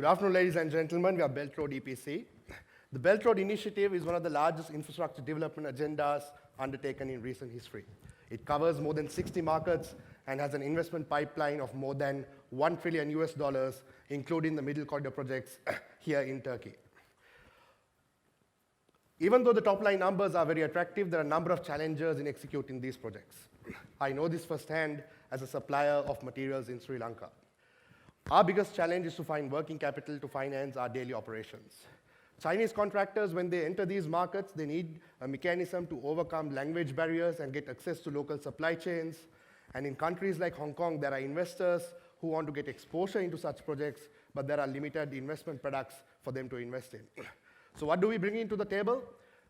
Good afternoon, ladies and gentlemen. We are BeltRoadEPC. The Belt Road Initiative is one of the largest infrastructure development agendas undertaken in recent history. It covers more than 60 markets and has an investment pipeline of more than $1 trillion US, including the middle corridor projects here in Turkey. Even though the top-line numbers are very attractive, there are a number of challenges in executing these projects. I know this firsthand as a supplier of materials in Sri Lanka. Our biggest challenge is to find working capital to finance our daily operations. Chinese contractors, when they enter these markets, they need a mechanism to overcome language barriers and get access to local supply chains. And in countries like Hong Kong, there are investors who want to get exposure into such projects, but there are limited investment products for them to invest in. So what do we bring into the table?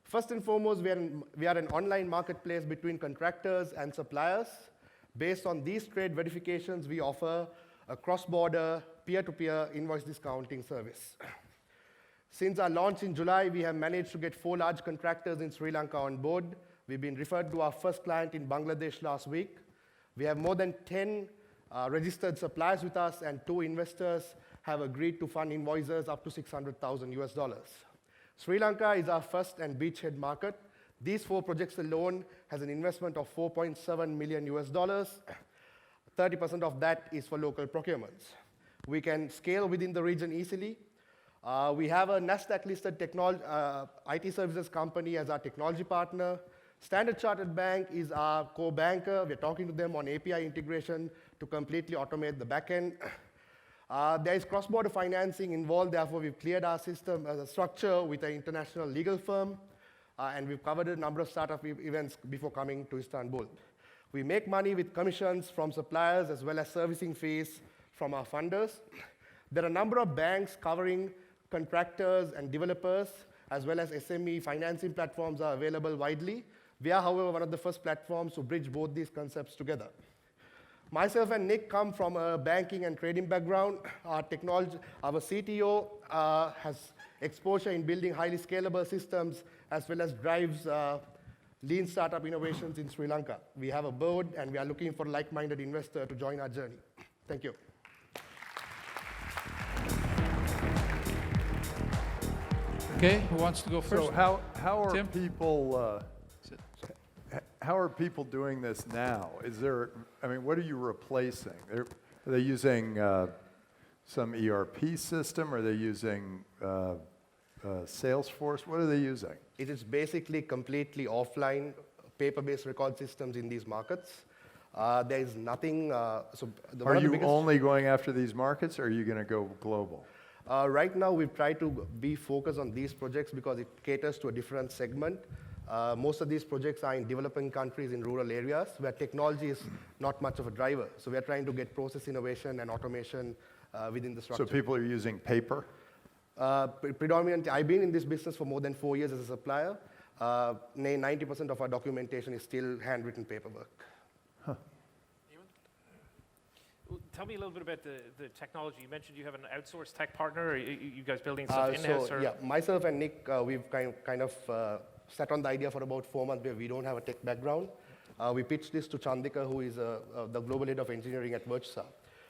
First and foremost, we are an online marketplace between contractors and suppliers. Based on these trade verifications, we offer a cross-border, peer-to-peer invoice discounting service. Since our launch in July, we have managed to get 4 large contractors in Sri Lanka on board. We've been referred to our first client in Bangladesh last week. We have more than 10 registered suppliers with us, and 2 investors have agreed to fund invoices up to $600,000 US. Sri Lanka is our first and beachhead market. These 4 projects alone has an investment of $4.7 million US. 30% of that is for local procurements. We can scale within the region easily. We have a NASDAQ-listed IT services company as our technology partner. Standard Chartered Bank is our core banker. We're talking to them on API integration to completely automate the backend. There is cross-border financing involved, therefore we've cleared our system as a structure with an international legal firm, and we've covered a number of startup events before coming to Istanbul. We make money with commissions from suppliers as well as servicing fees from our funders. There are a number of banks covering contractors and developers, as well as SME financing platforms are available widely. We are, however, one of the first platforms to bridge both these concepts together. Myself and Nick come from a banking and trading background. Our CTO has exposure in building highly scalable systems, as well as drives lean startup innovations in Sri Lanka. We have a board, and we are looking for a like-minded investor to join our journey. Thank you. Okay, who wants to go first? So how are Tim? people how are people doing this now? Is there, I mean, what are you replacing? Are they using some ERP system? Are they using Salesforce? What are they using? It is basically completely offline, paper-based record systems in these markets. There is nothing. Are you only going after these markets, or are you going to go global? Right now, we've tried to be focused on these projects because it caters to a different segment. Most of these projects are in developing countries in rural areas where technology is not much of a driver. So we're trying to get process innovation and automation within the structure. So people are using paper? Predominantly, I've been in this business for more than 4 years as a supplier. 90% of our documentation is still handwritten paperwork. Huh. Tell me a little bit about the technology. You mentioned you have an outsourced tech partner. Are you guys building stuff in-house? Yeah, myself and Nick, we've kind of sat on the idea for about 4 months where we don't have a tech background. We pitched this to Chandika, who is the global head of engineering at Virtusa.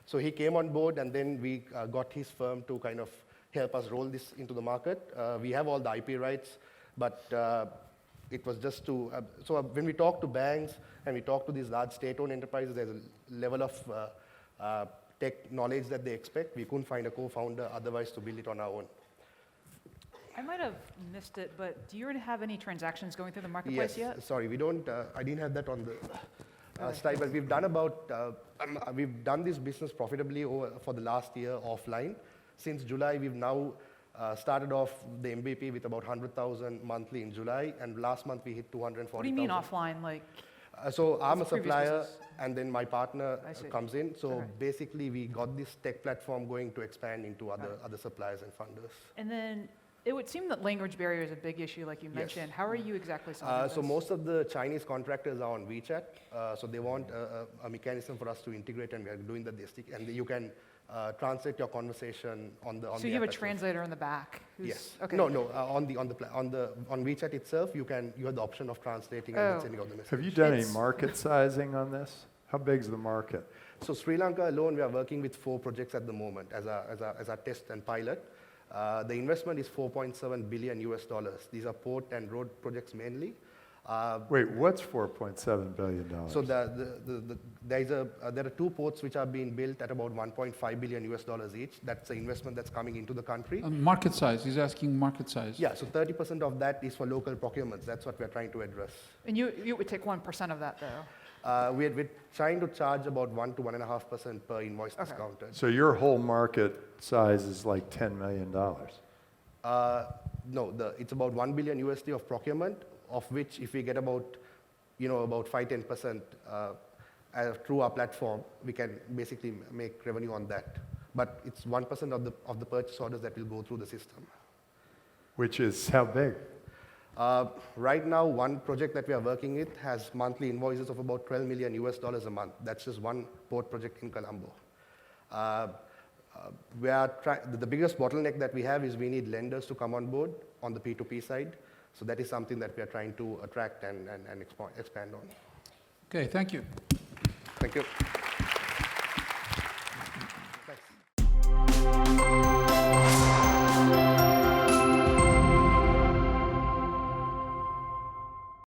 So he came on board, and then we got his firm to kind of help us roll this into the market. We have all the IP rights, but it was just to, so when we talk to banks and we talk to these large state-owned enterprises, there's a level of tech knowledge that they expect. We couldn't find a co-founder otherwise to build it on our own. I might have missed it, but do you already have any transactions going through the marketplace yet? Yes, sorry, we don't, I didn't have that on the slide, but we've done we've done this business profitably for the last year offline. Since July, we've now started off the MVP with about 100,000 monthly in July, and last month we hit 240,000. What do you mean offline? Like, so I'm a previous supplier, business? and then my partner comes in. So Okay. basically, we got this tech platform going to expand into other suppliers and funders. and then it would seem that language barrier is a big issue, like you mentioned. How are you exactly solving this? So most of the Chinese contractors are on WeChat, so they want a mechanism for us to integrate, and we are doing that. And you can translate your conversation on the. So you have a translator in the back. Yes. Okay. No. On WeChat itself, you have the option of translating and sending out the message. Have you done any market sizing on this? How big is the market? So Sri Lanka alone, we are working with 4 projects at the moment as a test and pilot. The investment is $4.7 billion US dollars. These are port and road projects mainly. Wait, what's $4.7 billion? So there are 2 ports which are being built at about $1.5 billion US dollars each. That's the investment that's coming into the country. Market size, he's asking market size. Yeah, so 30% of that is for local procurements. That's what we're trying to address. And you would take 1% of that, though? We're trying to charge about 1 to 1.5% per invoice discounted. So your whole market size is like $10 million? No, it's about $1 billion USD of procurement, of which if we get about 5-10% through our platform, we can basically make revenue on that. But it's 1% of the purchase orders that will go through the system. Which is how big? Right now, one project that we are working with has monthly invoices of about 12 million US dollars a month. That's just one port project in Colombo. The biggest bottleneck that we have is we need lenders to come on board on the P2P side. So that is something that we are trying to attract and expand on. Okay, thank you. Thank you.